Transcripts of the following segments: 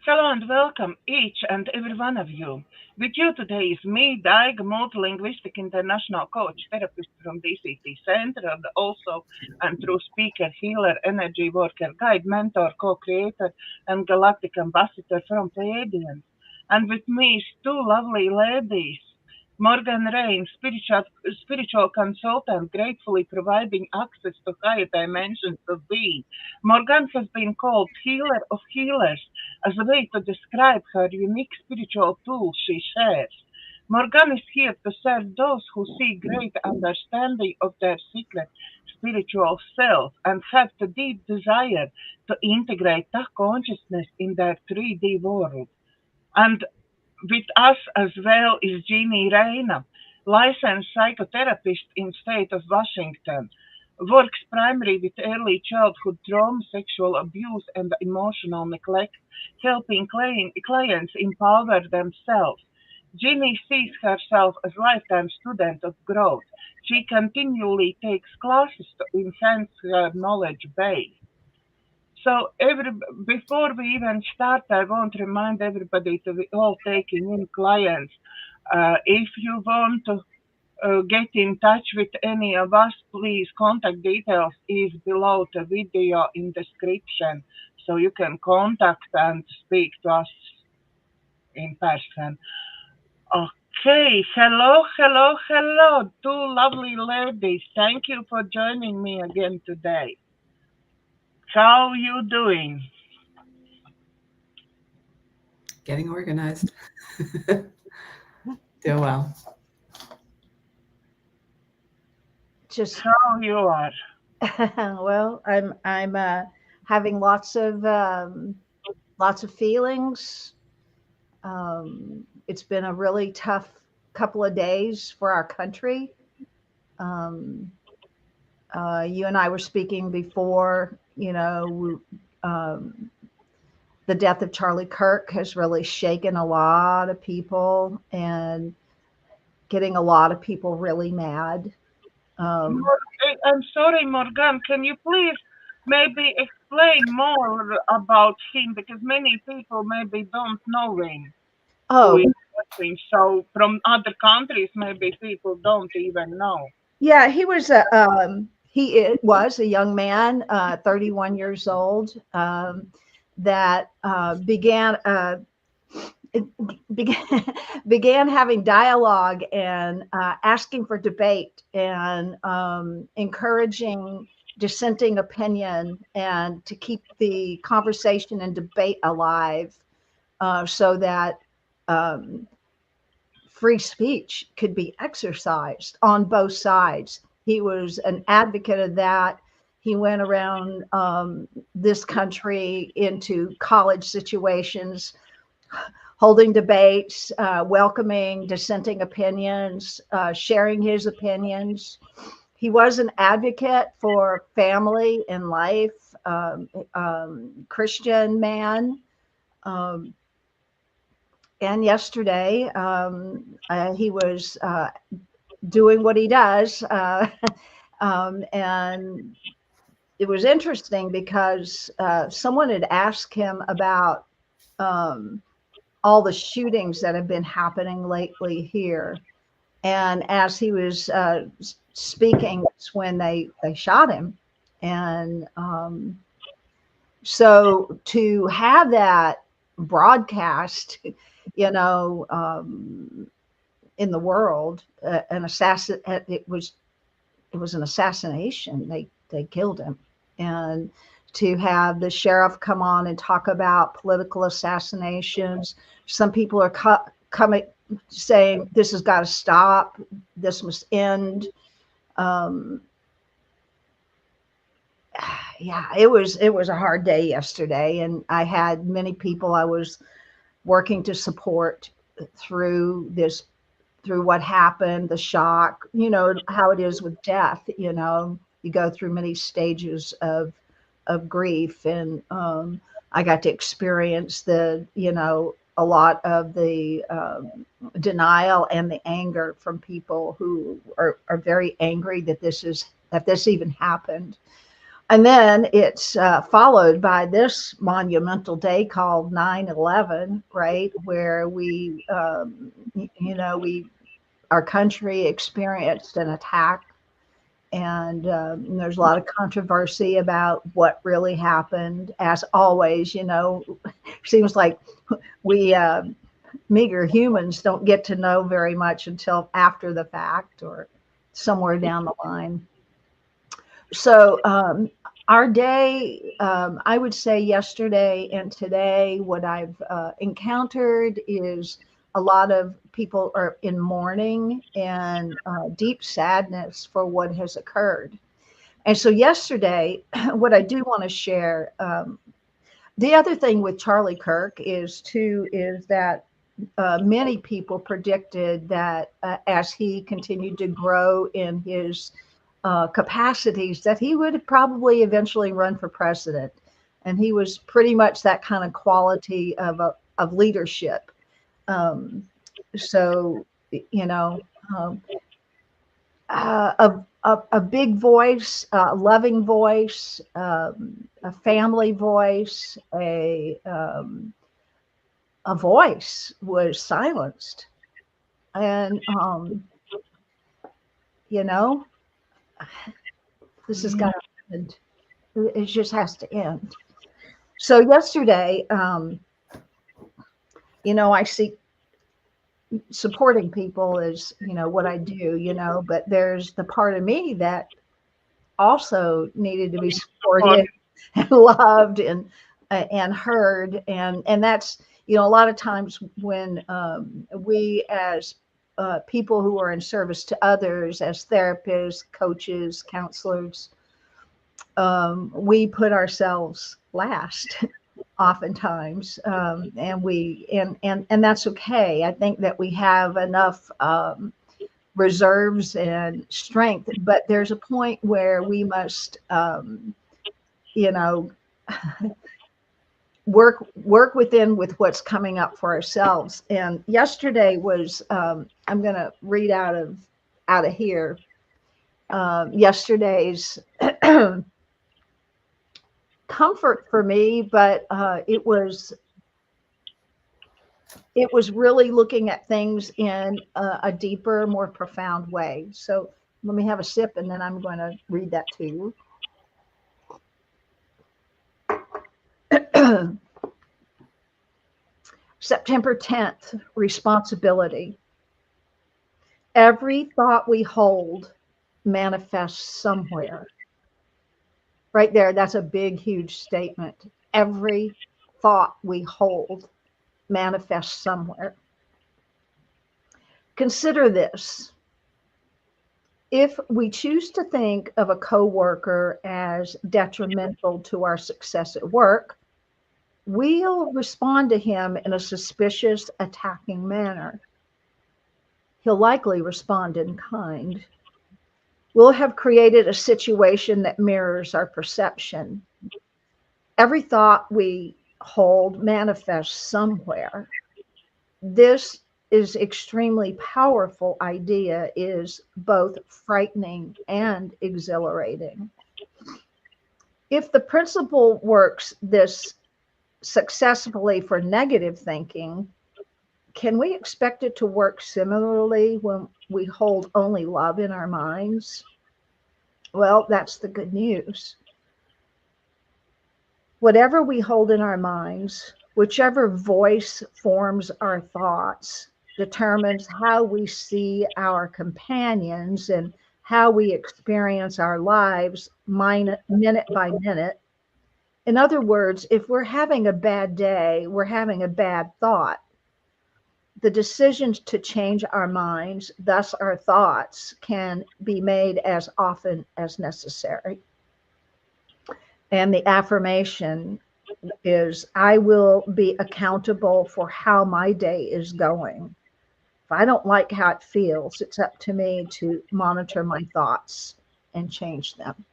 Hello and welcome, each and every one of you. With you today is me, Daiga, multilinguistic international coach, therapist from DCTcentre, and also and through speaker, healer, energy worker, guide, mentor, co-creator, and galactic ambassador from Pleiadians. And with me is two lovely ladies. Morganne Rayne, spiritual consultant, gratefully providing access to higher dimensions of being. Morganne has been called healer of healers as a way to describe her unique spiritual tools she shares. Morganne is here to serve those who seek great understanding of their secret spiritual self and have the deep desire to integrate that consciousness in their 3D world. And with us as well is Jeannie Rayne, licensed psychotherapist in state of Washington, works primarily with early childhood trauma, sexual abuse, and emotional neglect, helping clients empower themselves. Jeannie sees herself as lifetime student of growth. She continually takes classes to enhance her knowledge base. Before we even start, I want to remind everybody to be all taking in clients. If you want to get in touch with any of us, please contact details is below the video in description, so you can contact and speak to us in person. Okay, hello, hello, hello, two lovely ladies. Thank you for joining me again today. How you doing? Getting organized. Doing well. Just How you are? well, I'm having lots of feelings. It's been a really tough couple of days for our country. Um, you and I were speaking before. The death of Charlie Kirk has really shaken a lot of people and getting a lot of people really mad. Um, I'm sorry, Morgan. Can you please maybe explain more about him? Because many people maybe don't know him who oh, is watching. So from other countries, maybe people don't even know. Yeah, was a young man, 31 years old, that began began having dialogue and asking for debate and encouraging dissenting opinion and to keep the conversation and debate alive, so that um, free speech could be exercised on both sides. He was an advocate of that. He went around this country into college situations, holding debates, welcoming dissenting opinions, sharing his opinions. He was an advocate for family and life, Christian man. Um, and yesterday, he was doing what he does. And it was interesting because someone had asked him about um, all the shootings that have been happening lately here. And as he was speaking, it's when they shot him. And so to have that broadcast, you know, in the world, it was an assassination. They killed him, and to have the sheriff come on and talk about political assassinations, some people are coming saying this has got to stop. This must end. Um, yeah, it was a hard day yesterday, and I had many people I was working to support through this, through what happened, the shock, how it is with death. You go through many stages of grief, and I got to experience a lot of the denial and the anger from people who are very angry that this even happened. And then it's followed by this monumental day called 9/11, right? Where we, our country experienced an attack, and there's a lot of controversy about what really happened. As always, seems like we meager humans don't get to know very much until after the fact or somewhere down the line. So our day, I would say yesterday and today, what I've encountered is a lot of people are in mourning and deep sadness for what has occurred. And so yesterday, what I do want to share, the other thing with Charlie Kirk is that many people predicted that as he continued to grow in his capacities, that he would probably eventually run for president. And he was pretty much that kind of quality of leadership. So, a big voice, a loving voice, a family voice, a voice was silenced. And, this has got to end. It just has to end. So yesterday, I see supporting people is, what I do, but there's the part of me that also needed to be supported and loved and heard. And that's, a lot of times when we as people who are in service to others, as therapists, coaches, counselors, we put ourselves last oftentimes, and that's okay. I think that we have enough reserves and strength, but there's a point where we must, work with what's coming up for ourselves. And yesterday was, I'm going to read out of here, yesterday's comfort for me, but it was really looking at things in a deeper, more profound way. So let me have a sip and then I'm going to read that to you. September 10th, responsibility. Every thought we hold manifests somewhere. Right there, that's a big, huge statement. Every thought we hold manifests somewhere. Consider this. If we choose to think of a coworker as detrimental to our success at work, we'll respond to him in a suspicious, attacking manner. He'll likely respond in kind. We'll have created a situation that mirrors our perception. Every thought we hold manifests somewhere. This is extremely powerful idea, is both frightening and exhilarating. If the principle works this successfully for negative thinking, can we expect it to work similarly when we hold only love in our minds? Well, that's the good news. Whatever we hold in our minds, whichever voice forms our thoughts, determines how we see our companions and how we experience our lives minute by minute. In other words, if we're having a bad day, we're having a bad thought. The decisions to change our minds, thus our thoughts, can be made as often as necessary. And the affirmation is, I will be accountable for how my day is going. If I don't like how it feels, it's up to me to monitor my thoughts and change them.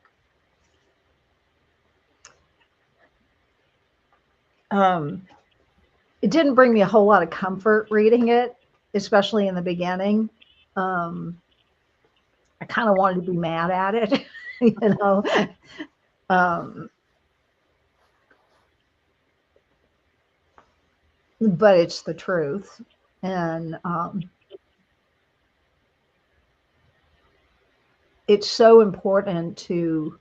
It didn't bring me a whole lot of comfort reading it, especially in the beginning. I kind of wanted to be mad at it, but it's the truth. And it's so important to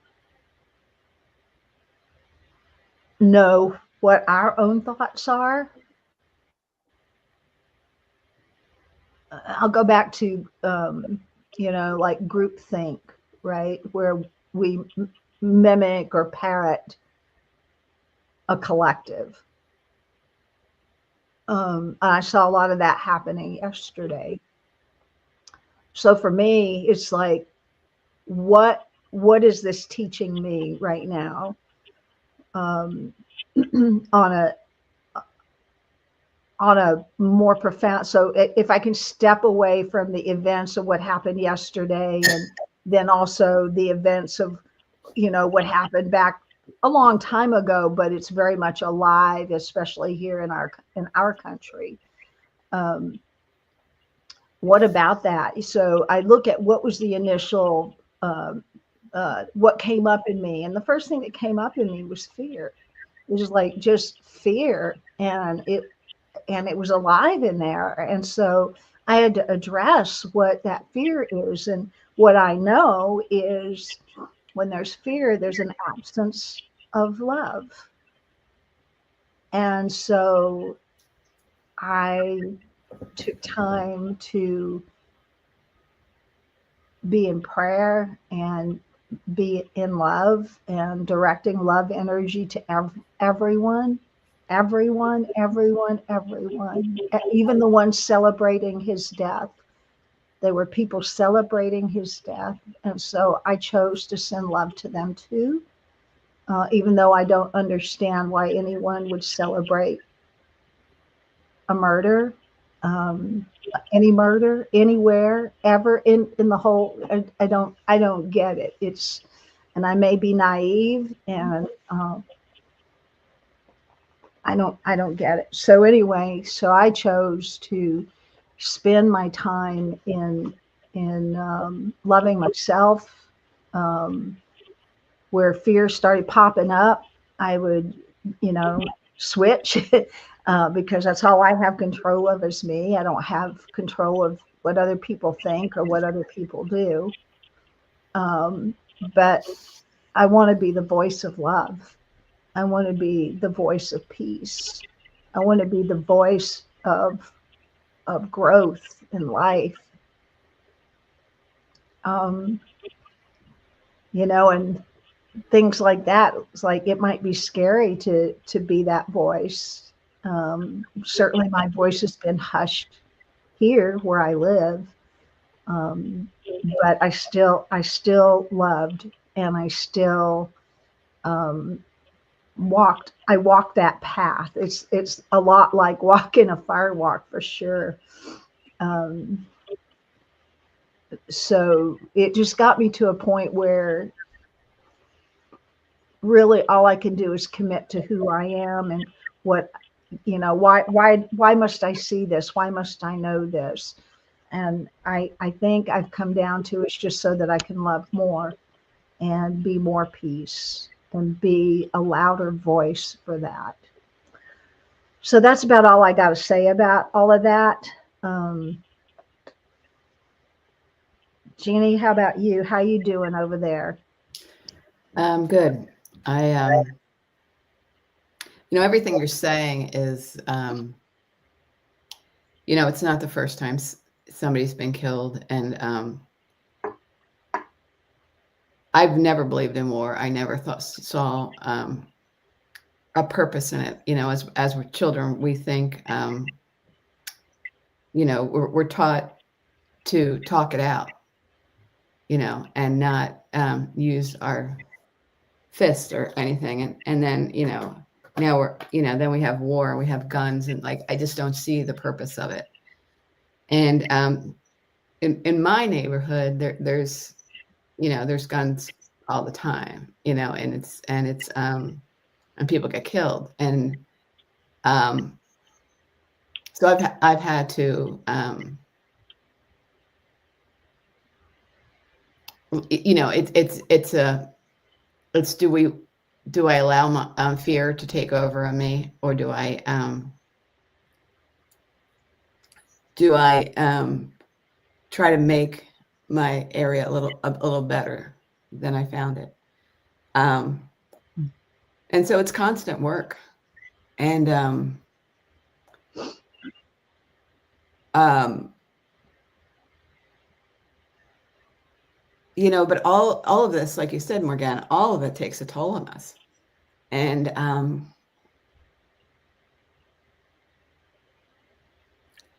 know what our own thoughts are. I'll go back to, like groupthink, right? Where we mimic or parrot a collective. I saw a lot of that happening yesterday. So for me, it's like, what is this teaching me right now? On a more profound, so if I can step away from the events of what happened yesterday, and then also the events of, what happened back a long time ago, but it's very much alive, especially here in our country. What about that? So I look at what was the initial, what came up in me, and the first thing that came up in me was fear. It was like just fear, and it was alive in there. And so I had to address what that fear is. And what I know is, when there's fear, there's an absence of love. And so I took time to be in prayer and be in love, and directing love energy to everyone, even the ones celebrating his death. There were people celebrating his death. And so I chose to send love to them too, even though I don't understand why anyone would celebrate a murder, any murder anywhere ever in the whole. I don't get it. And I may be naive, and I don't get it. So anyway, so I chose to spend my time in loving myself. Where fear started popping up, I would, switch, because that's all I have control of is me. I don't have control of what other people think or what other people do. But I want to be the voice of love. I want to be the voice of peace. I want to be the voice of growth in life. And things like that. It's like, it might be scary to be that voice. Certainly my voice has been hushed here where I live. But I still loved, and I still walked that path. It's a lot like walking a fire walk, for sure. So it just got me to a point where really all I can do is commit to who I am, and what, why must I see this? Why must I know this? And I think I've come down to, it's just so that I can love more and be more peace and be a louder voice for that. So that's about all I got to say about all of that. Jeannie, how about you? How you doing over there? Good. Everything you're saying is, it's not the first time somebody's been killed, and I've never believed in war. I never saw a purpose in it. As we're children, we think, we're taught to talk it out, and not use our fist or anything. And then, now we're, then we have war, we have guns, and I just don't see the purpose of it. And in my neighborhood, there's guns all the time, and people get killed. And so I've had to, it's it's do I allow my fear to take over on me, or do I try to make my area a little better than I found it? And so it's constant work, and you know, but all of this, like you said, Morganne, all of it takes a toll on us. And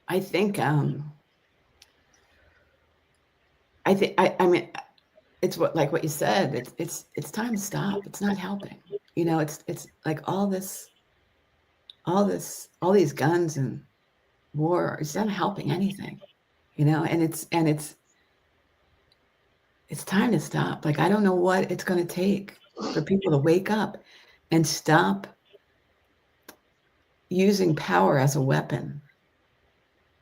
I think I mean, it's what you said. It's time to stop. It's not helping. You know, it's like all these guns and war. It's not helping anything. You know, and it's time to stop. Like, I don't know what it's going to take for people to wake up and stop using power as a weapon,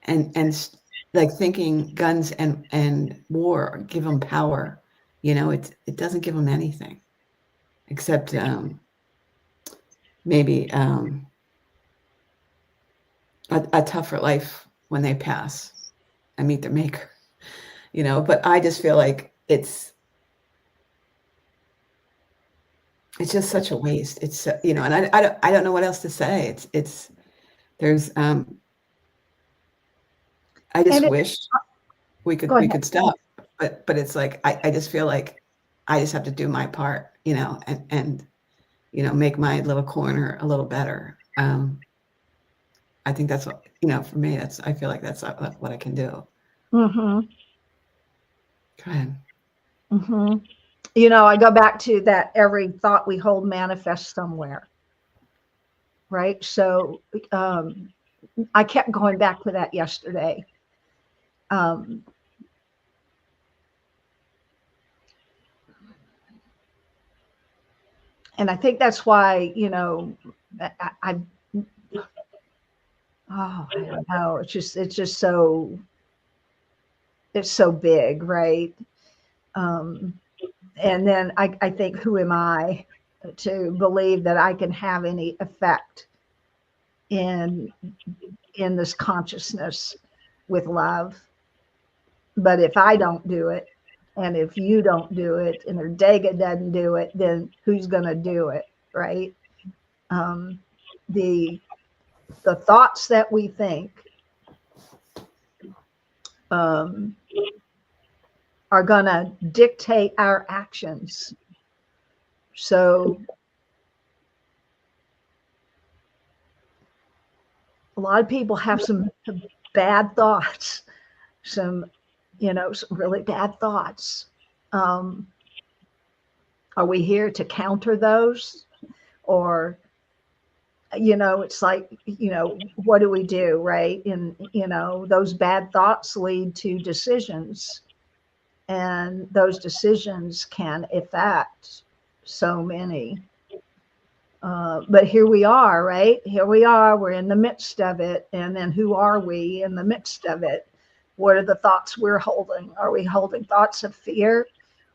and like thinking guns and war give them power. You know, it doesn't give them anything except maybe a tougher life when they pass and meet their maker. You know, but I just feel like it's just such a waste. It's you know, and I don't know what else to say. It's there's I just wish we could stop, but it's like I just feel like I just have to do my part, you know, and you know, make my little corner a little better. I think that's what, you know, for me, I feel like that's what I can do. Mm-hmm. Go ahead. Mm-hmm. You know, I go back to that every thought we hold manifests somewhere, right? So I kept going back to that yesterday. And I think that's why, you know, I don't know. It's just so, it's so big, right? And then I think, who am I to believe that I can have any effect in this consciousness with love? But if I don't do it, and if you don't do it, and if Dega doesn't do it, then who's going to do it, right? The thoughts that we think are going to dictate our actions. So a lot of people have some bad thoughts, some, you know, some really bad thoughts. Are we here to counter those? Or, you know, it's like, you know, what do we do, right? And, you know, those bad thoughts lead to decisions, and those decisions can affect so many. But here we are, right? Here we are, we're in the midst of it. And then who are we in the midst of it? What are the thoughts we're holding? Are we holding thoughts of fear?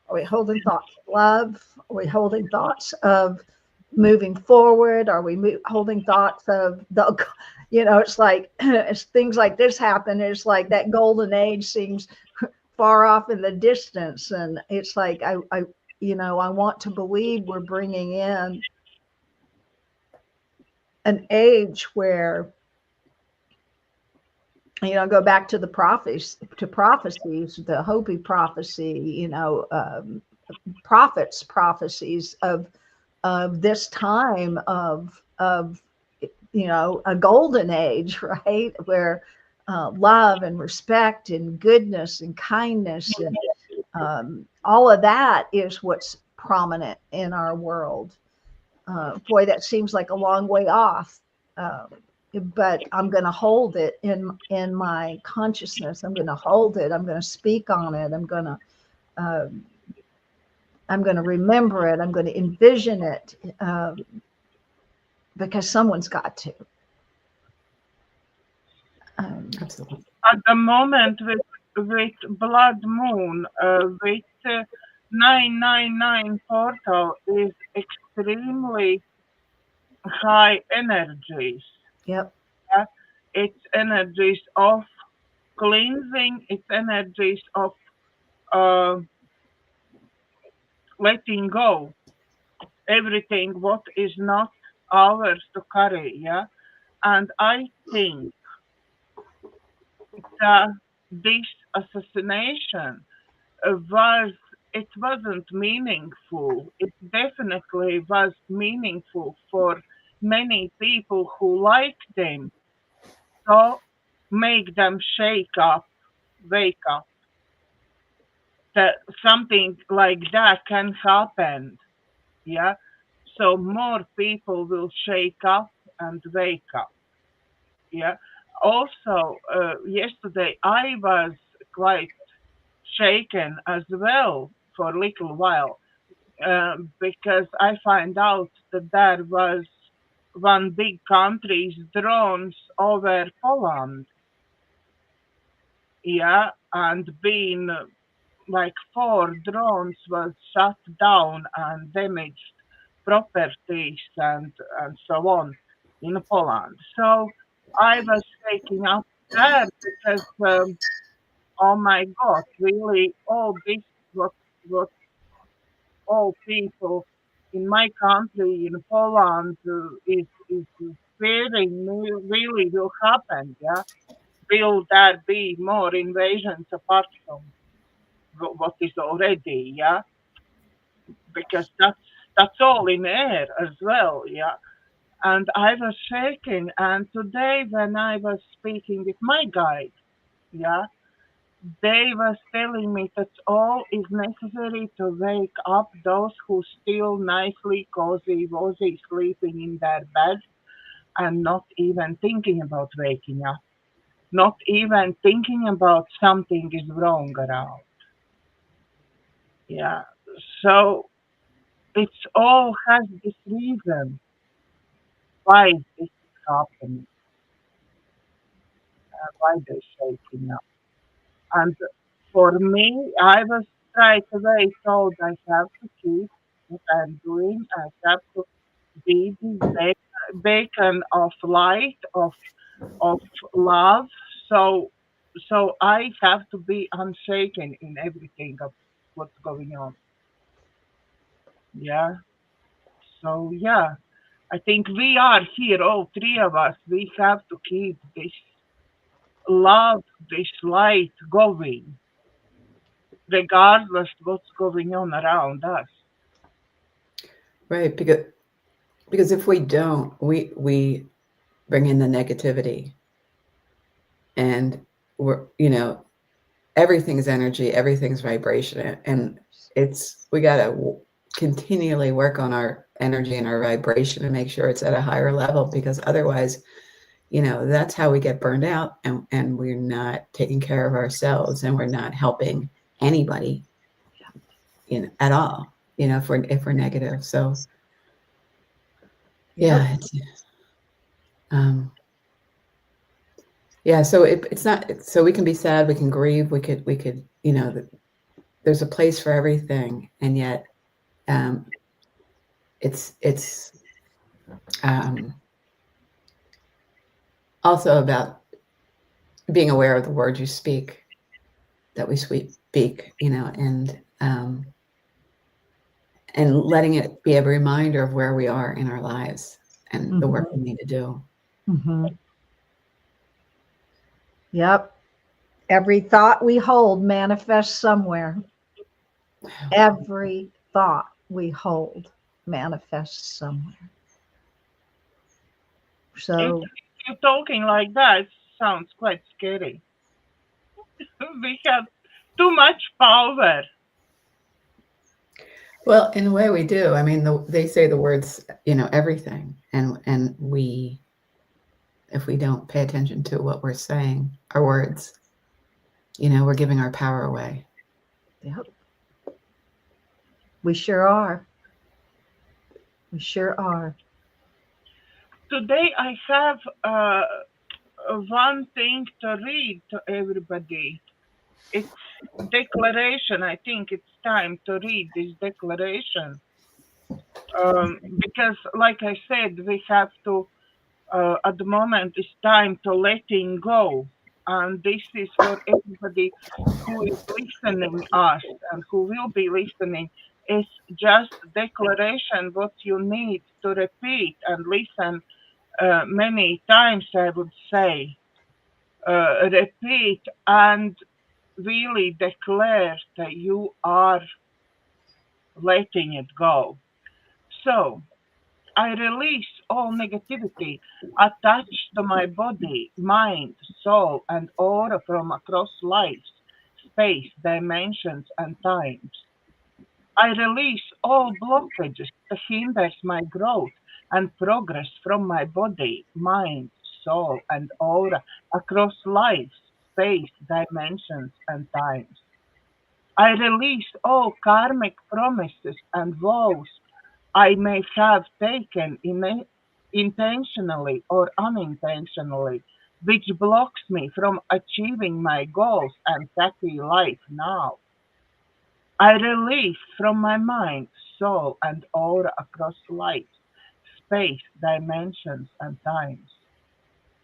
Are we holding thoughts of love? Are we holding thoughts of moving forward? Are we holding thoughts of the, you know, it's like, as things like this happen, it's like that golden age seems far off in the distance. And it's like, I you know, I want to believe we're bringing in an age where, you know, go back to the prophecies, the Hopi prophecy, you know, prophets' prophecies of this time of you know, a golden age, right, where love and respect and goodness and kindness and all of that is what's prominent in our world. Boy, that seems like a long way off. But I'm going to hold it in my consciousness. I'm going to hold it. I'm going to speak on it. I'm going to remember it. I'm going to envision it, because someone's got to. Absolutely. At the moment with blood moon, with 999 portal is extremely high energies. Yep. Yeah? It's energies of cleansing, it's energies of uh, letting go everything what is not ours to carry. Yeah, and I think that this assassination was it wasn't meaningful. It definitely was meaningful for many people who like them. So make them shake up, wake up. That something like that can happen. Yeah. So more people will shake up and wake up. Yeah. Also, yesterday I was quite shaken as well for a little while because I find out that there was one big country's drones over Poland. Yeah, and being like four drones was shut down and damaged properties and so on in Poland. So I was taking up there because oh my God, really all this what all people in my country in Poland is fearing really will happen. Yeah, will there be more invasions apart from what is already? Yeah, because that's all in air as well. Yeah, and I was shaking. And today when I was speaking with my guide, yeah, they was telling me that all is necessary to wake up those who still nicely cozy wozy sleeping in their bed and not even thinking about waking up, not even thinking about something is wrong around. Yeah. So it's all has this reason why this is happening, why they're shaking up. And for me, I was right away told I have to keep what I'm doing. I have to be this beacon of light, of love. So so I have to be unshaken in everything of what's going on. Yeah. So yeah, I think we are here, all three of us. We have to keep this love, this light going, regardless what's going on around us. Right, because if we don't, we bring in the negativity, and we're, everything's energy, everything's vibration, and we got to continually work on our energy and our vibration and make sure it's at a higher level, because otherwise, that's how we get burned out, and we're not taking care of ourselves, and we're not helping anybody, at all, if we're negative. So yeah, yeah, so it's not, so we can be sad, we can grieve, we could, there's a place for everything, and yet it's also about being aware of the words you speak, that we speak, and letting it be a reminder of where we are in our lives and the work we need to do. Yep. Every thought we hold manifests somewhere. Every thought we hold manifests somewhere. So If you're talking like that, it sounds quite scary. We have too much power. Well, in a way we do. I mean, they say the words, everything, and if we don't pay attention to what we're saying, our words, we're giving our power away. Yep. We sure are. We sure are. Today I have one thing to read to everybody. it's declaration. I think it's time to read this declaration. Because like I said, we have to, at the moment, it's time to letting go. And this is for everybody who is listening us and who will be listening. It's just declaration what you need to repeat and listen many times, I would say. Repeat and really declare that you are letting it go. So, I release all negativity attached to my body, mind, soul, and aura from across lives, space, dimensions, and times. I release all blockages that hinders my growth and progress from my body, mind, soul, and aura across lives, space, dimensions, and times. I release all karmic promises and vows I may have taken intentionally or unintentionally, which blocks me from achieving my goals and happy life now. I release from my mind, soul, and aura across life, space, dimensions, and times.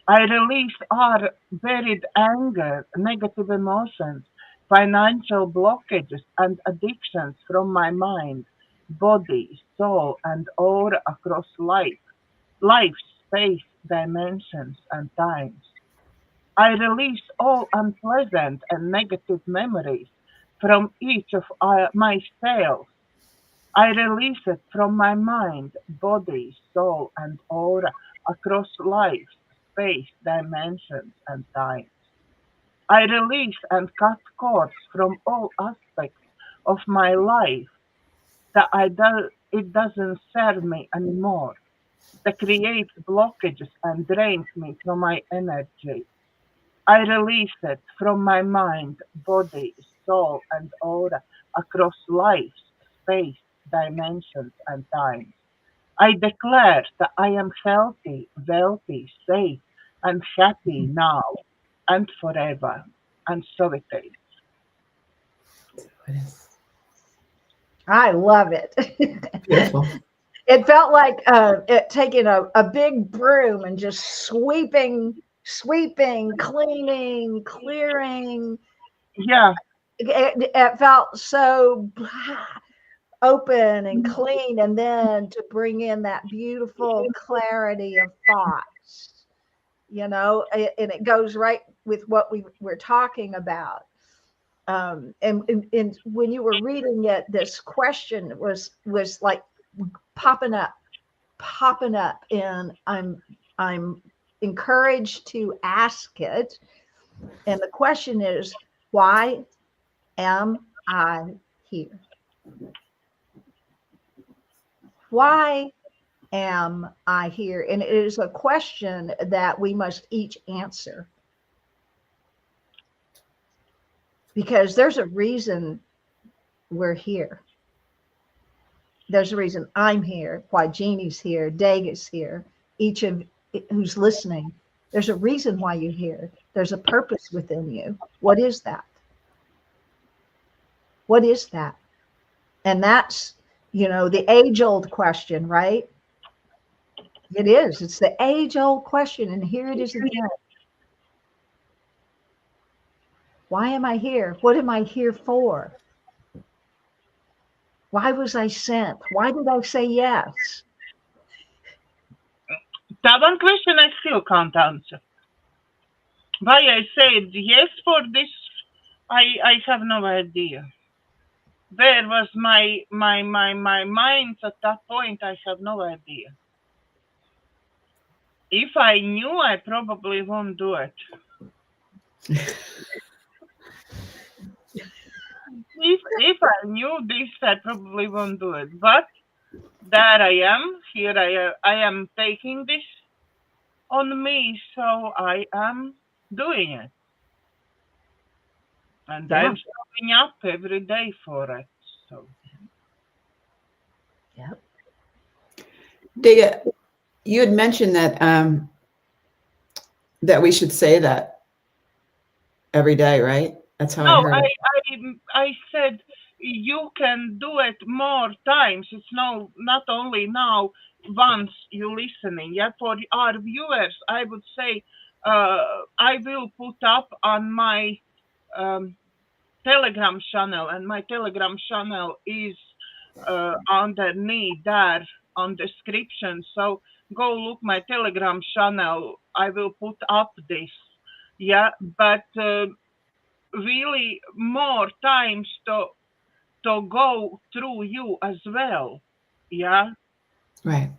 I release our buried anger, negative emotions, financial blockages, and addictions from my mind, body, soul, and aura across life, space, dimensions, and times. I release all unpleasant and negative memories from each of my cells. I release it from my mind, body, soul, and aura across life, space, dimensions, and time. I release and cut cords from all aspects of my life that it doesn't serve me anymore, that creates blockages and drains me from my energy. I release it from my mind, body, soul, and aura across life, space, dimensions, and time. I declare that I am healthy, wealthy, safe, and happy now and forever. And so it is. It is I love it. beautiful. It felt like taking a big broom and just sweeping, cleaning, clearing. Yeah, It felt so open and clean, and then to bring in that beautiful clarity of thoughts, and it goes right with what we were talking about. And when you were reading it, this question was like popping up, and I'm encouraged to ask it. And the question is, why am I here? Why am I here? And it is a question that we must each answer, because there's a reason we're here. There's a reason I'm here, why Jeannie's here, Dag is here, each of who's listening. There's a reason why you're here. There's a purpose within you. What is that? What is that? And that's, the age-old question, right? It is. It's the age-old question. And here it is again. Why am I here? What am I here for? Why was I sent? Why did I say yes? that one question I still can't answer. Why I said yes for this, I have no idea. Where was my mind at that point? I have no idea. If I knew, I probably won't do it. If I knew this, I probably won't do it. But there I am. Here I am taking this on me, so I am doing it. And I'm showing up every day for it. So. Yep. Diga, you had mentioned that that we should say that every day, right? That's how I No, heard it. I said you can do it more times. It's not only now once you listening. Yeah, for our viewers, I would say I will put up on my um, Telegram channel, and my Telegram channel is underneath there on description. So go look my Telegram channel. I will put up this. Yeah, but really more times to go through you as well. Yeah, Right.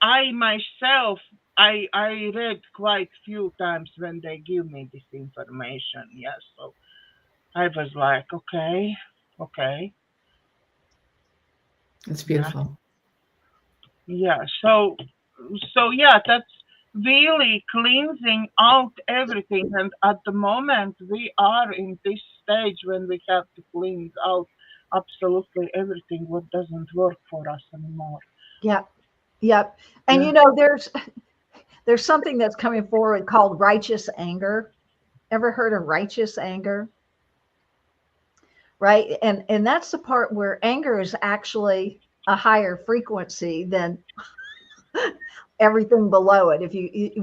I myself I read quite few times when they give me this information. Yeah, so I was like, okay, It's yeah, beautiful. yeah. So yeah, that's really cleansing out everything. And at the moment, we are in this stage when we have to cleanse out absolutely everything what doesn't work for us anymore. Yep. Yep. And Yeah. you know, there's something that's coming forward called righteous anger. Ever heard of righteous anger? Right? And that's the part where anger is actually a higher frequency than everything below it. If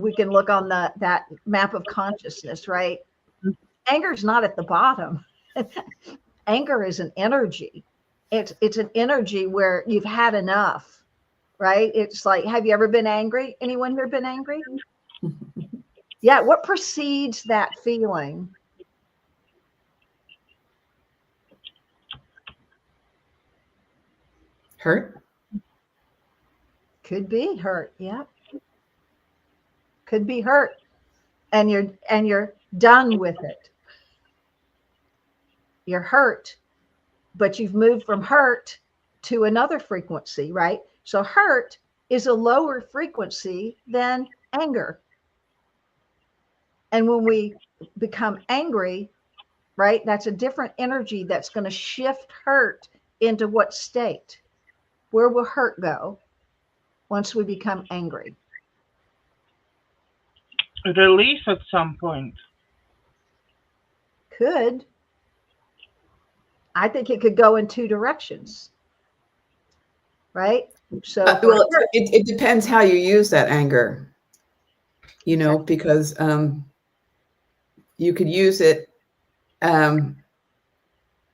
we can look on that map of consciousness, right? Anger is not at the bottom. Anger is an energy. It's an energy where you've had enough, right? It's like, have you ever been angry? Anyone here been angry? Yeah. What precedes that feeling? Hurt? Could be hurt. Yeah. Could be hurt. And you're done with it. You're hurt, but you've moved from hurt to another frequency, right? So hurt is a lower frequency than anger. And when we become angry, right, that's a different energy that's going to shift hurt into what state? Where will hurt go once we become angry? Release at some point. Could. I think it could go in two directions, right? So Well, it depends how you use that anger, because you could use it to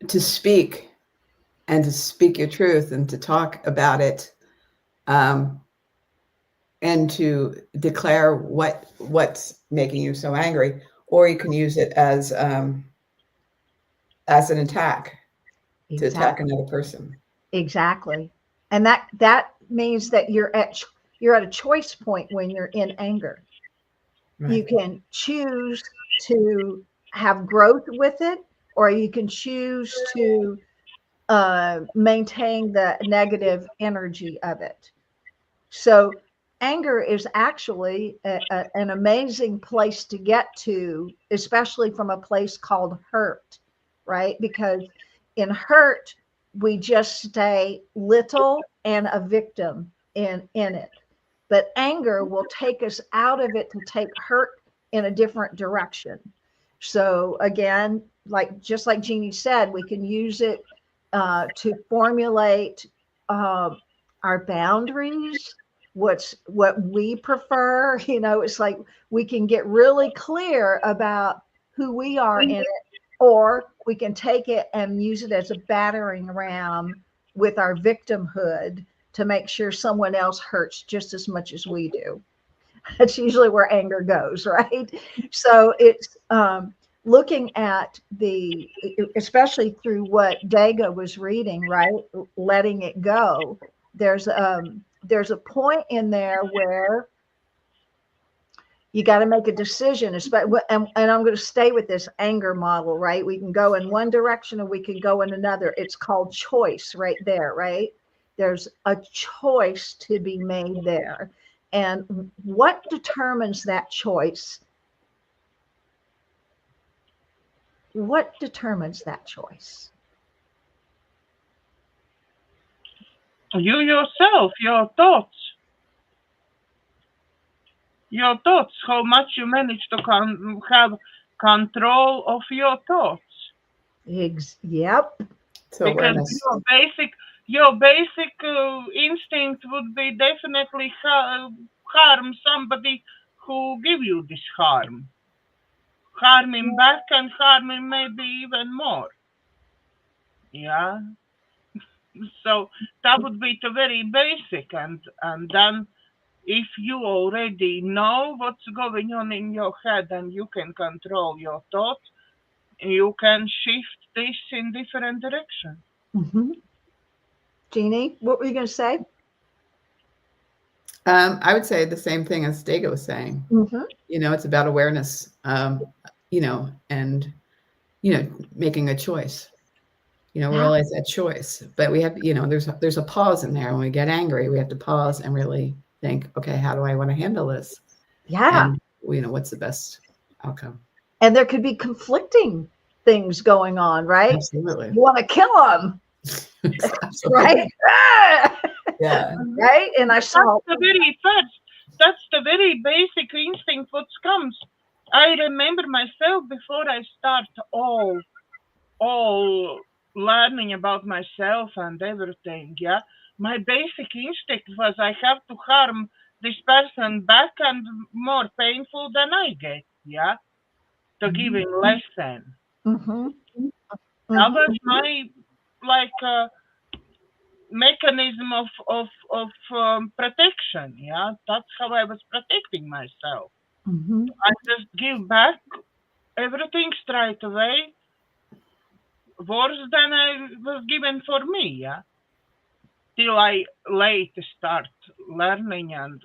speak and to speak your truth and to talk about it, and to declare what's making you so angry, or you can use it as an attack, to attack another person. Exactly. And that means that you're at a choice point when you're in anger. Right. You can choose to have growth with it, or you can choose to maintain the negative energy of it. So anger is actually an amazing place to get to, especially from a place called hurt, right? Because in hurt, we just stay little and a victim in it. But anger will take us out of it to take hurt in a different direction. So again, just like Jeannie said, we can use it to formulate our boundaries, what we prefer. It's like we can get really clear about who we are in it, or we can take it and use it as a battering ram with our victimhood to make sure someone else hurts just as much as we do. That's usually where anger goes, right? So it's looking at especially through what Daga was reading, right? Letting it go. There's a point in there where you got to make a decision, and I'm going to stay with this anger model, right? We can go in one direction or we can go in another. It's called choice right there, right? There's a choice to be made there. And what determines that choice? What determines that choice? You yourself, your thoughts, how much you manage to have control of your thoughts. Yep. So Because awareness. your basic instinct would be definitely harm somebody who give you this harm. Harm him back and harm him maybe even more. Yeah. So that would be the very basic, and then if you already know what's going on in your head and you can control your thoughts, you can shift this in different directions. Mm-hmm. Jeannie, what were you going to say? I would say the same thing as Stega was saying. Mm-hmm. You know, it's about awareness, you know, and, you know, making a choice. You know, we're always at choice, but we have, you know, there's a pause in there. When we get angry, we have to pause and really think, okay, how do I want to handle this? Yeah. And, you know, what's the best outcome? And there could be conflicting things going on, right? Absolutely. You want to kill them, right? Yeah. Right. And I saw that's the very basic instinct what comes. I remember myself before I start all learning about myself and everything. Yeah, my basic instinct was I have to harm this person back and more painful than I get. Yeah, to give him lesson. Mm-hmm. That was my mechanism of protection. Yeah, that's how I was protecting myself. Mm-hmm. I just give back everything straight away, worse than I was given for me. Yeah, till I late start learning and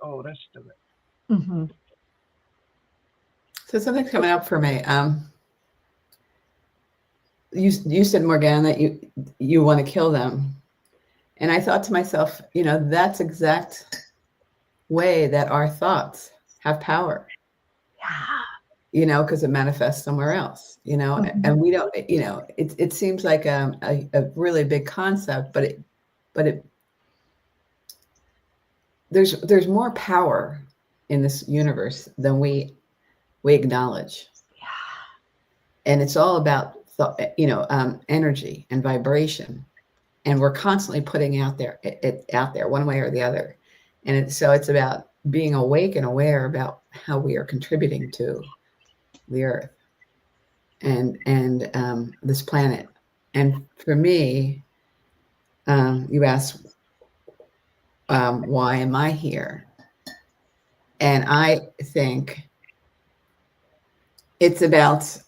all rest of it. Mm-hmm. So something's coming up for me. You said, Morganne, that you want to kill them. And I thought to myself, you know, that's exact way that our thoughts have power. Yeah. You know, because it manifests somewhere else, you know, and we don't, you know, it seems like a really big concept, but there's more power in this universe than we acknowledge. Yeah. And it's all about you know, energy and vibration, and we're constantly putting out there one way or the other. And so it's about being awake and aware about how we are contributing to the earth and this planet. And for me, you asked, why am I here? And I think it's about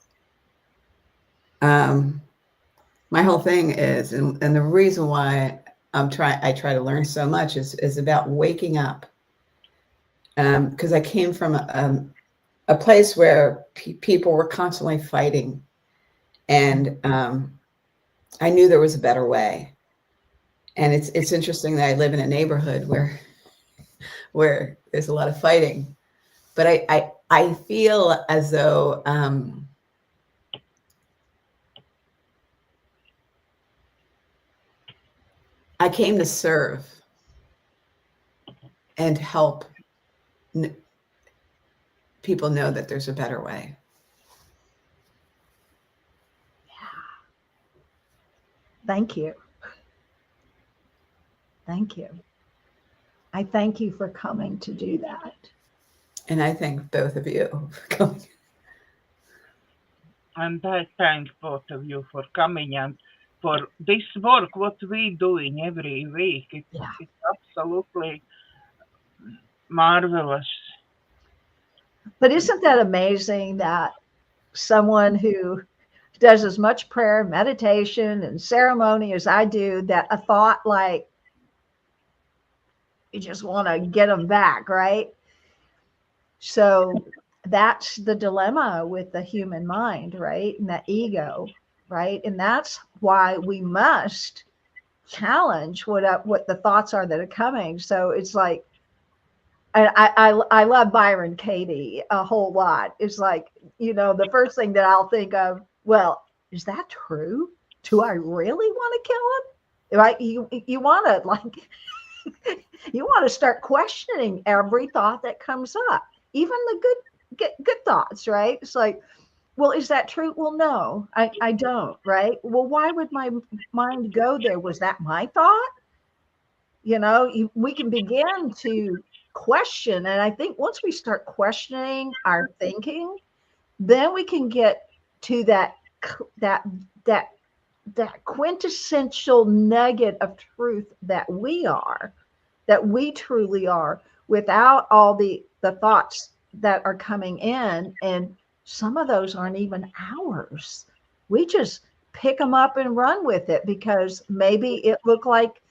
my whole thing is, and the reason why I try to learn so much is about waking up, because I came from a place where people were constantly fighting, and I knew there was a better way. And it's interesting that I live in a neighborhood where there's a lot of fighting, but I feel as though I came to serve and help people know that there's a better way. Thank you. Thank you. I thank you for coming to do that. And I thank both of you for coming. And I thank both of you for coming and for this work, what we doing every week. It's absolutely marvelous. But isn't that amazing that someone who does as much prayer, meditation, and ceremony as I do, that a thought like you just want to get them back, right? So that's the dilemma with the human mind, right? And that ego, right? And that's why we must challenge what the thoughts are that are coming. So it's like, I love Byron Katie a whole lot. It's like, you know, the first thing that I'll think of, well, is that true? Do I really want to kill him? Right? You want to like, you want to start questioning every thought that comes up, even the good thoughts, right? It's like, well, is that true? Well, no, I don't, right? Well, why would my mind go there? Was that my thought? We can begin to question. And I think once we start questioning our thinking, then we can get to that that that quintessential nugget of truth that we truly are, without all the thoughts that are coming in. And some of those aren't even ours. We just pick them up and run with it because maybe it looked like,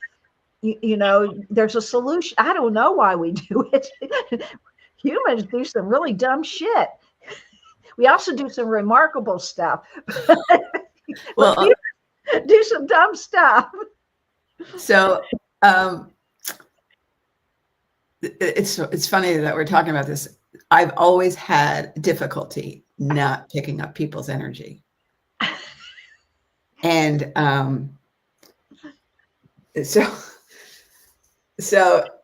there's a solution. I don't know why we do it. Humans do some really dumb shit. We also do some remarkable stuff. Well, Do some dumb stuff. so it's funny that we're talking about this. I've always had difficulty not picking up people's energy. And so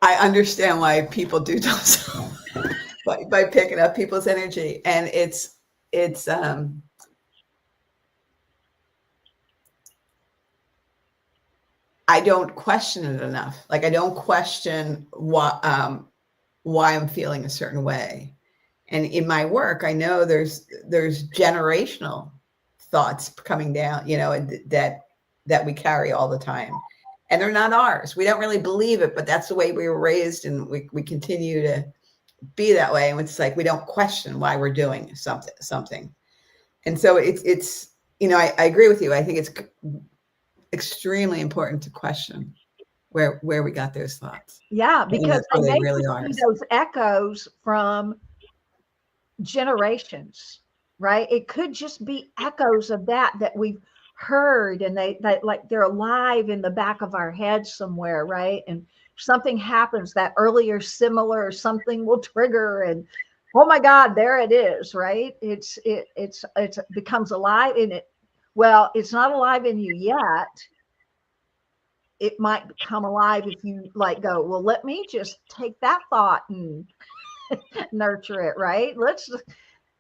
I understand why people do so by picking up people's energy. And it's I don't question it enough. Like, I don't question why I'm feeling a certain way. And in my work, I know there's generational thoughts coming down, that we carry all the time, and they're not ours. We don't really believe it, but that's the way we were raised, and we continue to be that way. And it's like, we don't question why we're doing something. And so it's I agree with you. I think it's extremely important to question where we got those thoughts. Yeah, because they really are those echoes from generations, right? It could just be echoes of that we've heard, and they're alive in the back of our head somewhere, right? And something happens, that earlier similar something will trigger, and oh my God, there it is, right? It becomes alive in it. Well, it's not alive in you yet. It might become alive if you go, well, let me just take that thought and nurture it, right?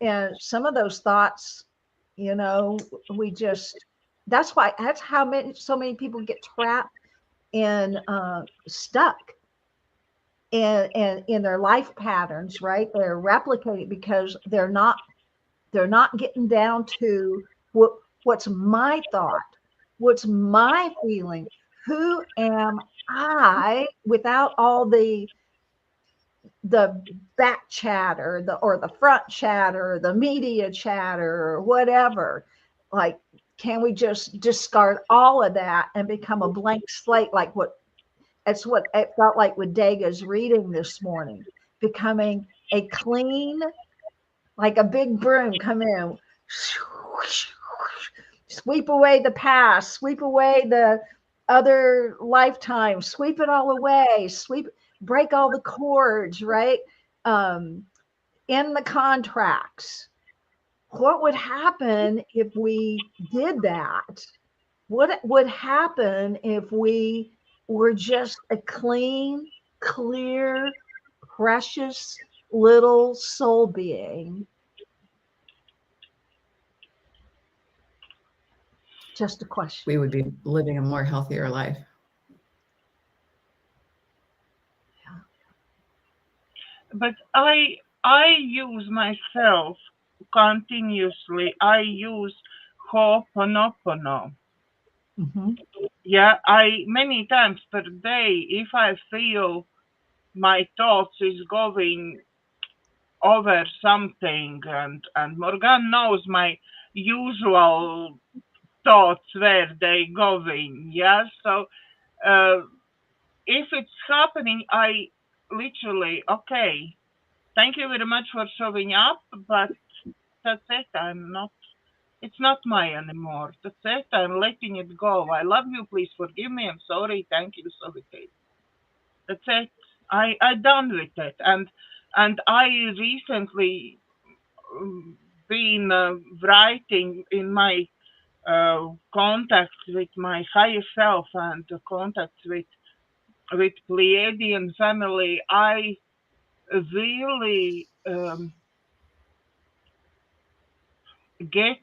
And some of those thoughts, that's how so many people get trapped and stuck in their life patterns, right? They're replicating because they're not getting down to what's my thought, what's my feeling, who am I, without all the back chatter, or the front chatter, the media chatter, or whatever. Like, can we just discard all of that and become a blank slate? That's what it felt like with Dega's reading this morning, becoming a clean, like a big broom, come in, sweep away the past, sweep away the other lifetimes, sweep it all away, break all the cords, right? In the contracts. What would happen if we did that? What would happen if we were just a clean, clear, precious little soul being? Just a question. We would be living a more healthier life. But I use myself continuously. I use Ho'oponopono. Mm-hmm. Yeah, I many times per day, if I feel my thoughts is going over something, and Morganne knows my usual thoughts where they going. Yeah, so if it's happening, I literally, okay, thank you very much for showing up, but that's it. It's not mine anymore. That's it. I'm letting it go. I love you. Please forgive me. I'm sorry. Thank you. So okay. That's it. I done with it. And I recently been writing in my contacts with my higher self and contacts with Pleiadian family. I really get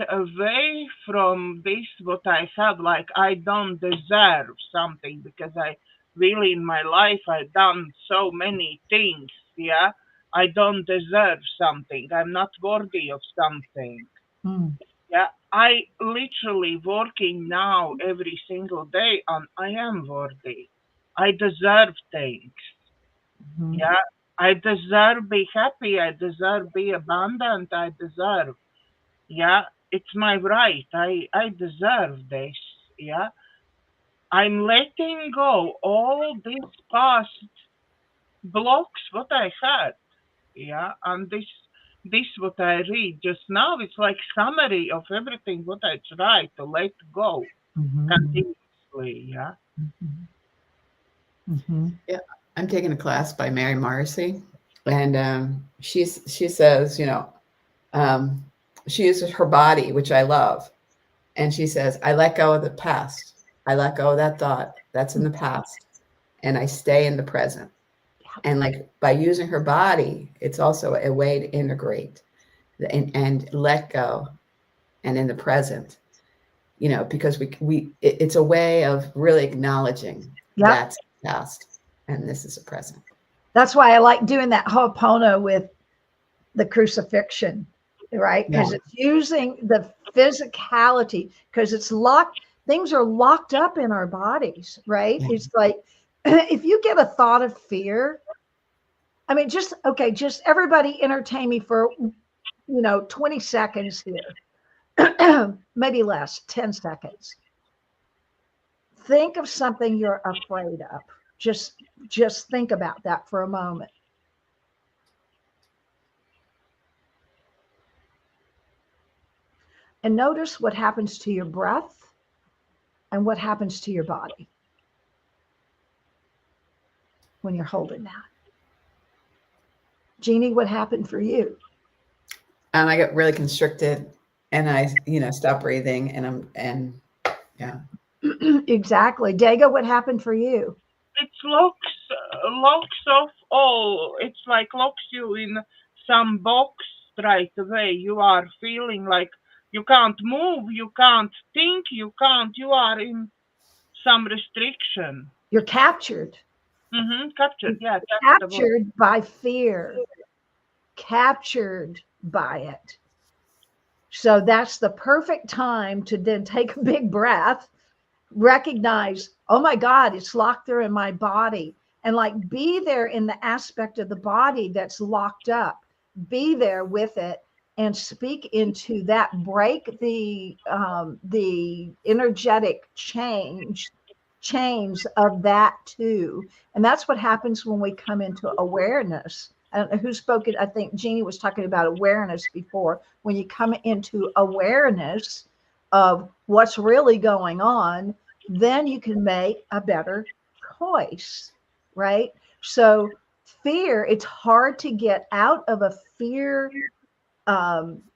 away from this what I have, like I don't deserve something, because I really in my life I've done so many things, yeah. I don't deserve something. I'm not worthy of something. Mm. Yeah. I literally working now every single day and I am worthy. I deserve things. Mhm. Yeah. I deserve be happy. I deserve be abundant. I deserve. Yeah, it's my right. I deserve this. Yeah, I'm letting go all these past blocks what I had. Yeah, and this what I read just now. It's like summary of everything what I try to let go Mhm. continuously. Yeah. Mhm. Mhm. Yeah, I'm taking a class by Mary Morrissey, and she says, um, she uses her body, which I love, and she says, I let go of the past. I let go of that thought that's in the past, and I stay in the present. And like by using her body, it's also a way to integrate and let go, and in the present, because it's a way of really acknowledging Yep. that's past and this is a present. That's why I like doing that Ho'oponopono with the crucifixion, right? Because it's using the physicality, because it's locked, things are locked up in our bodies, right? Yeah. It's like if you get a thought of fear, I mean, just everybody entertain me for 20 seconds here. Maybe less, 10 seconds. Think of something you're afraid of. Just think about that for a moment. And notice what happens to your breath and what happens to your body when you're holding that. Jeannie, what happened for you? I got really constricted, and I stopped breathing, and yeah. Exactly. Dago, what happened for you? It locks off all. It's like locks you in some box right away. You are feeling like you can't move, you can't think, you can't. You are in some restriction. You're captured. Captured. Yeah, that's the word. Captured by fear. Captured by it. So that's the perfect time to then take a big breath, recognize, oh my God, it's locked there in my body. And like be there in the aspect of the body that's locked up. Be there with it and speak into that. Break the energetic chains of that too. And that's what happens when we come into awareness. I don't know who spoke it. I think Jeannie was talking about awareness before. When you come into awareness of what's really going on, then you can make a better choice, right? So fear, it's hard to get out of a fear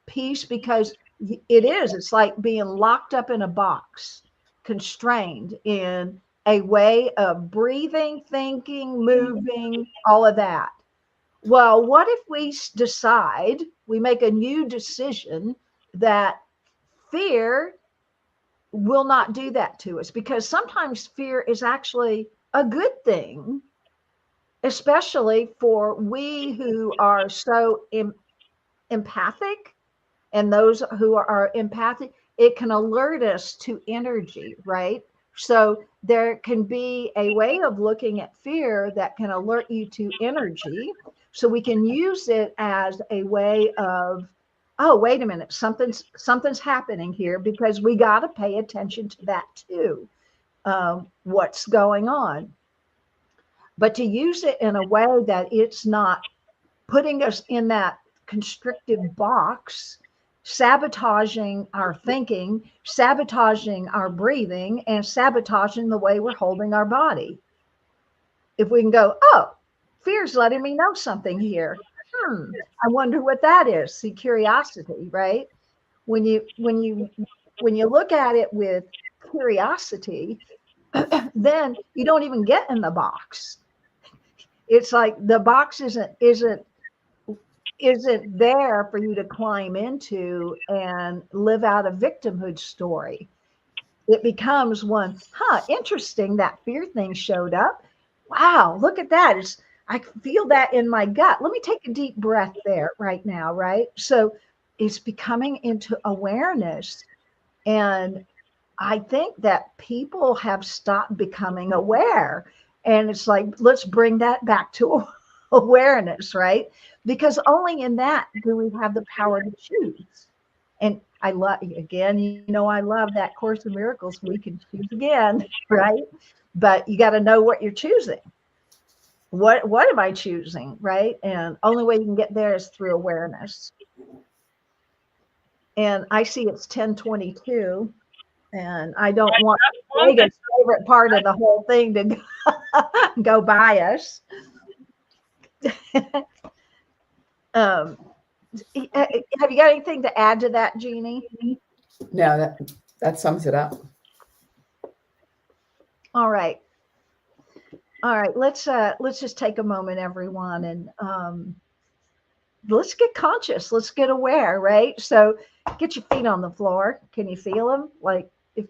piece, because it's like being locked up in a box, constrained in a way of breathing, thinking, moving, all of that. Well, what if we decide, we make a new decision that fear will not do that to us? Because sometimes fear is actually a good thing, especially for we who are so empathic, and those who are empathic, it can alert us to energy, right? So there can be a way of looking at fear that can alert you to energy. So we can use it as a way of, oh, wait a minute, something's happening here, because we got to pay attention to that too. What's going on? But to use it in a way that it's not putting us in that constricted box, sabotaging our thinking, sabotaging our breathing, and sabotaging the way we're holding our body. If we can go, oh, fear's letting me know something here. I wonder what that is. See, curiosity, right? When you look at it with curiosity, then you don't even get in the box. It's like the box isn't isn't there for you to climb into and live out a victimhood story. It becomes one, interesting, that fear thing showed up. Wow, look at that. I feel that in my gut. Let me take a deep breath there right now, right? So it's becoming into awareness. And I think that people have stopped becoming aware. And it's like, let's bring that back to awareness, right? Because only in that do we have the power to choose. And I love, again, I love that Course in Miracles. We can choose again, right? But you got to know what you're choosing. What am I choosing, right? And only way you can get there is through awareness. And I see it's 10:22, and I don't want Megan's favorite part of the whole thing to go by us. Have you got anything to add to that, Jeannie? No, that sums it up. All right. Let's just take a moment, everyone, and let's get conscious. Let's get aware, right? So get your feet on the floor. Can you feel them? Like if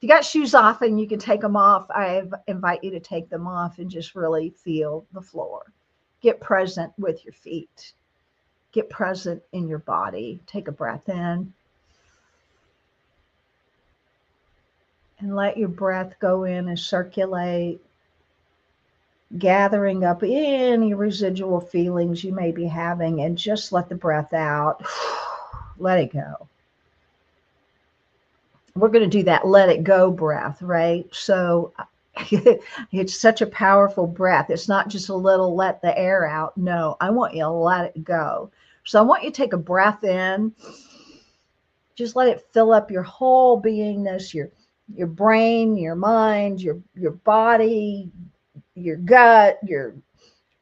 you got shoes off and you can take them off, I invite you to take them off and just really feel the floor. Get present with your feet. Get present in your body. Take a breath in. And let your breath go in and circulate, gathering up any residual feelings you may be having, and just let the breath out. Let it go. We're going to do that let it go breath, right? So it's such a powerful breath. It's not just a little let the air out. No, I want you to let it go. So I want you to take a breath in. Just let it fill up your whole beingness, your brain, your mind, your body, your gut,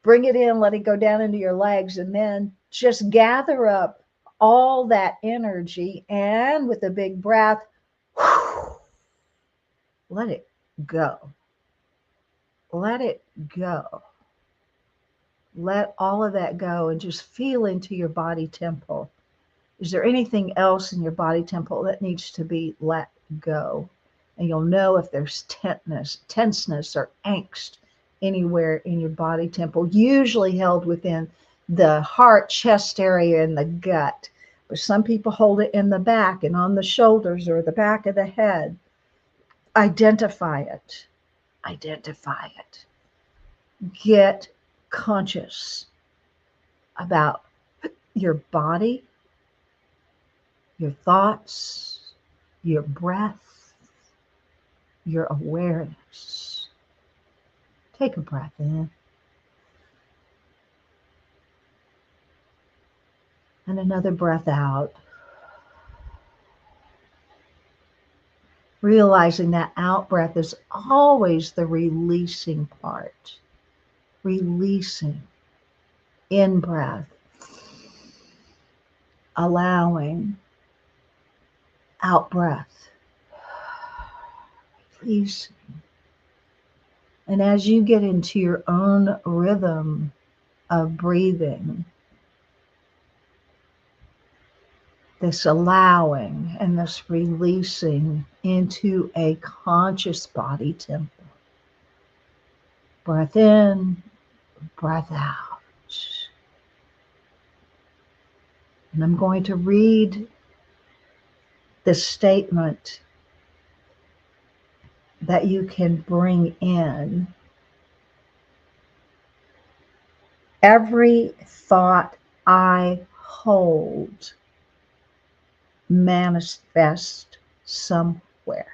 bring it in, let it go down into your legs, and then just gather up all that energy, and with a big breath, let it go. Let it go. Let all of that go and just feel into your body temple. Is there anything else in your body temple that needs to be let go? And you'll know if there's tenseness or angst anywhere in your body temple, usually held within the heart, chest area, and the gut. But some people hold it in the back and on the shoulders or the back of the head. Identify it. Identify it. Get conscious about your body, your thoughts, your breath, your awareness. Take a breath in. And another breath out. Realizing that out breath is always the releasing part. Releasing. In breath. Allowing. Out breath. Releasing. And as you get into your own rhythm of breathing, this allowing and this releasing into a conscious body temple. Breath in, breath out. And I'm going to read the statement that you can bring in. Every thought I hold manifest somewhere.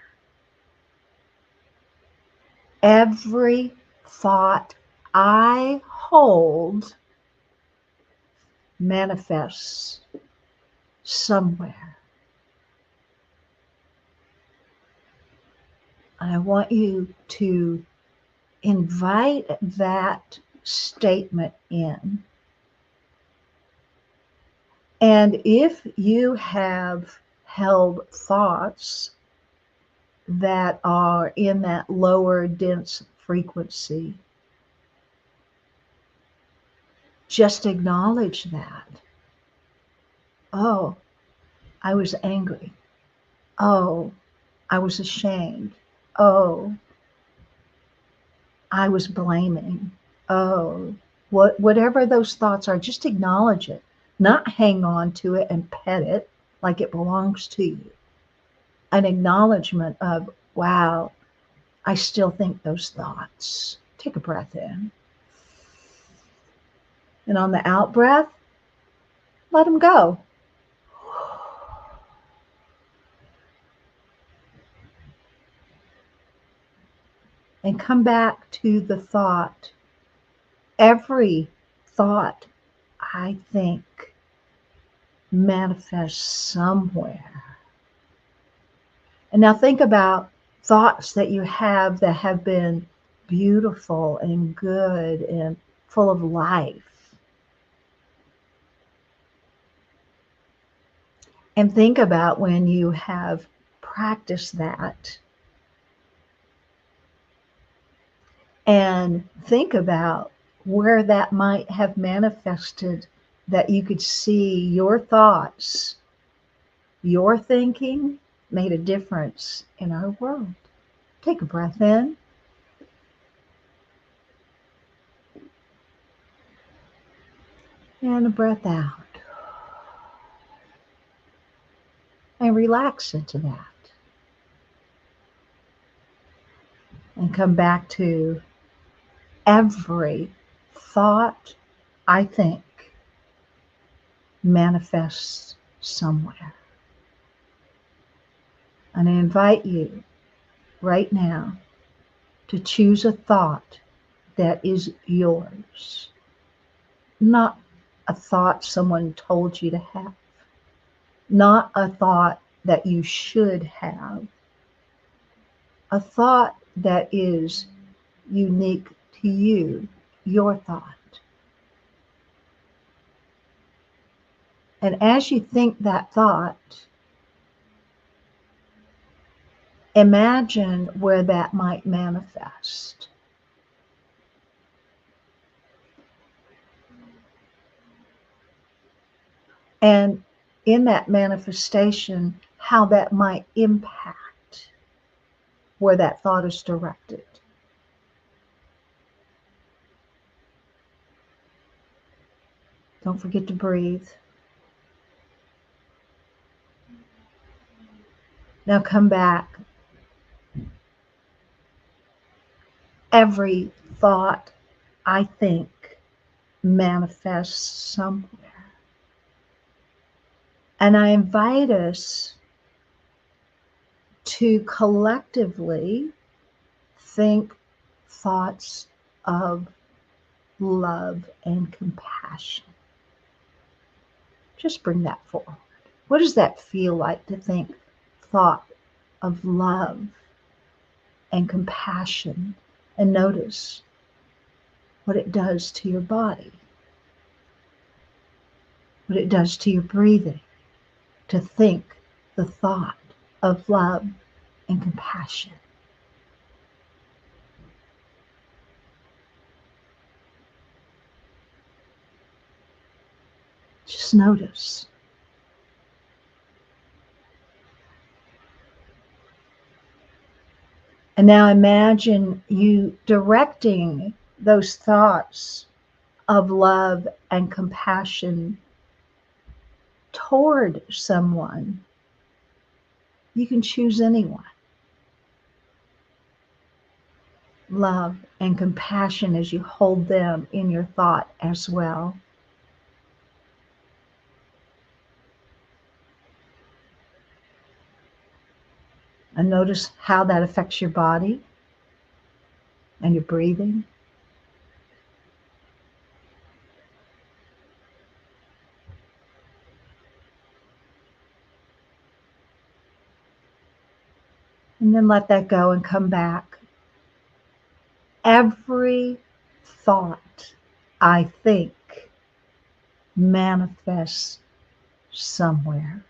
Every thought I hold manifests somewhere. I want you to invite that statement in. And if you have held thoughts that are in that lower dense frequency, just acknowledge that. Oh, I was angry. Oh, I was ashamed. Oh, I was blaming. Oh, whatever those thoughts are, just acknowledge it. Not hang on to it and pet it like it belongs to you. An acknowledgement of, wow, I still think those thoughts. Take a breath in. And on the out breath, let them go. And come back to the thought. Every thought, I think, manifests somewhere. And now think about thoughts that you have that have been beautiful and good and full of life. And think about when you have practiced that. And think about where that might have manifested, that you could see your thoughts, your thinking made a difference in our world. Take a breath in. And a breath out. And relax into that. And come back to every thought, I think, manifests somewhere. And I invite you right now to choose a thought that is yours, not a thought someone told you to have, not a thought that you should have, a thought that is unique to you, your thought. And as you think that thought, imagine where that might manifest. And in that manifestation, how that might impact where that thought is directed. Don't forget to breathe. Now come back. Every thought, I think, manifests somewhere. And I invite us to collectively think thoughts of love and compassion. Just bring that forward. What does that feel like to think thought of love and compassion? And notice what it does to your body, what it does to your breathing, to think the thought of love and compassion. Just notice. And now imagine you directing those thoughts of love and compassion toward someone. You can choose anyone. Love and compassion as you hold them in your thought as well. And notice how that affects your body and your breathing. And then let that go and come back. Every thought, I think, manifests somewhere.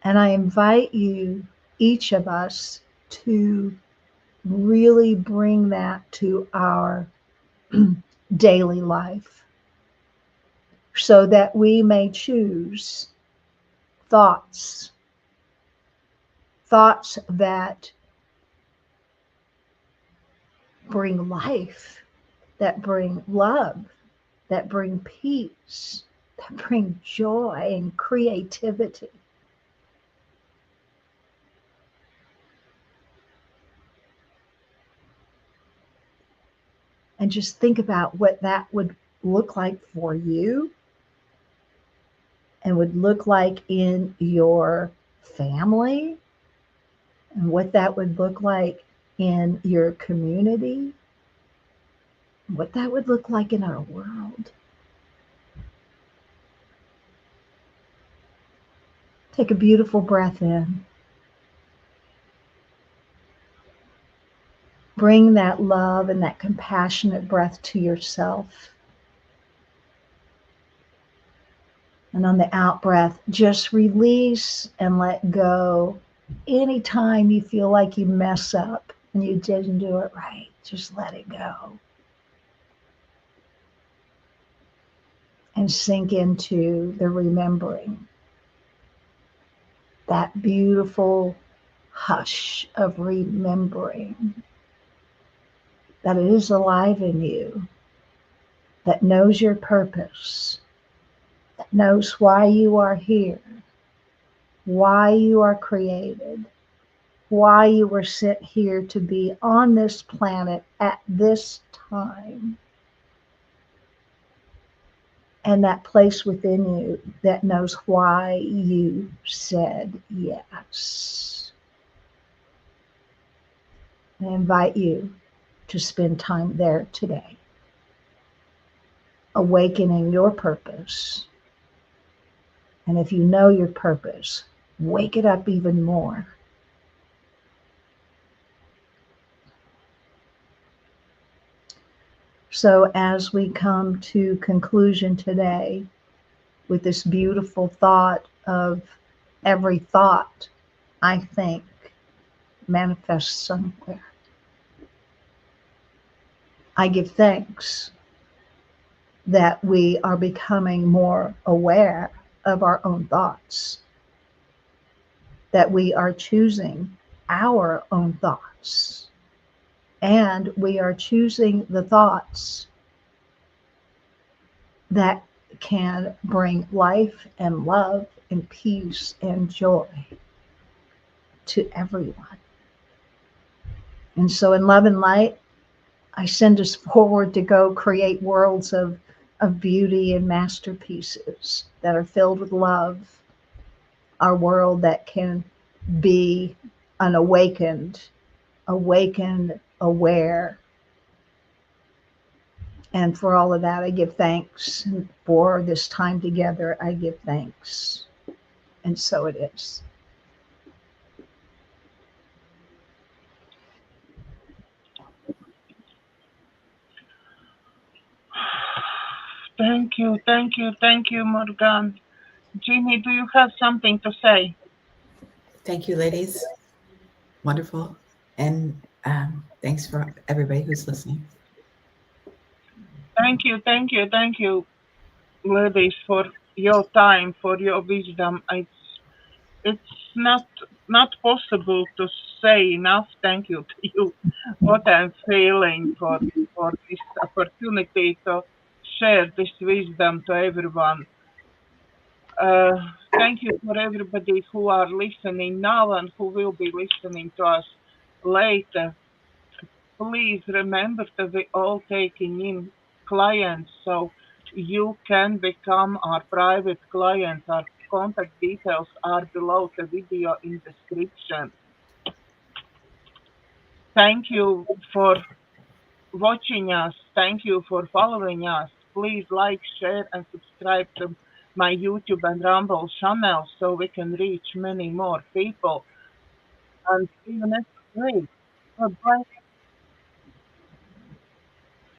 And I invite you, each of us, to really bring that to our daily life. so that we may choose thoughts that bring life, that bring love, that bring peace, that bring joy and creativity. And just think about what that would look like for you and would look like in your family, and what that would look like in your community, what that would look like in our world. Take a beautiful breath in. Bring that love and that compassionate breath to yourself. And on the out breath, just release and let go. Anytime you feel like you mess up and you didn't do it right, just let it go. And sink into the remembering. That beautiful hush of remembering that it is alive in you, that knows your purpose, that knows why you are here, why you are created, why you were sent here to be on this planet at this time. And that place within you that knows why you said yes. I invite you to spend time there today, awakening your purpose. And if you know your purpose, wake it up even more. So as we come to conclusion today with this beautiful thought of every thought, I think, manifests somewhere. I give thanks that we are becoming more aware of our own thoughts, that we are choosing our own thoughts, and we are choosing the thoughts that can bring life and love and peace and joy to everyone. And so in love and light, I send us forward to go create worlds of beauty and masterpieces that are filled with love. Our world that can be an awakened, aware. And for all of that, I give thanks. And for this time together, I give thanks. And so it is. Thank you, thank you, thank you, Morganne. Jeannie, do you have something to say? Thank you, ladies. Wonderful. And thanks for everybody who's listening. Thank you, thank you, thank you, ladies, for your time, for your wisdom. It's not possible to say enough thank you to you. What I'm feeling for this opportunity to share this wisdom to everyone. Thank you for everybody who are listening now and who will be listening to us later. Please remember that we all taking in clients, so you can become our private clients. Our contact details are below the video in description. Thank you for watching us. Thank you for following us. Please like, share, and subscribe to my YouTube and Rumble channel so we can reach many more people. And see you next week. Goodbye.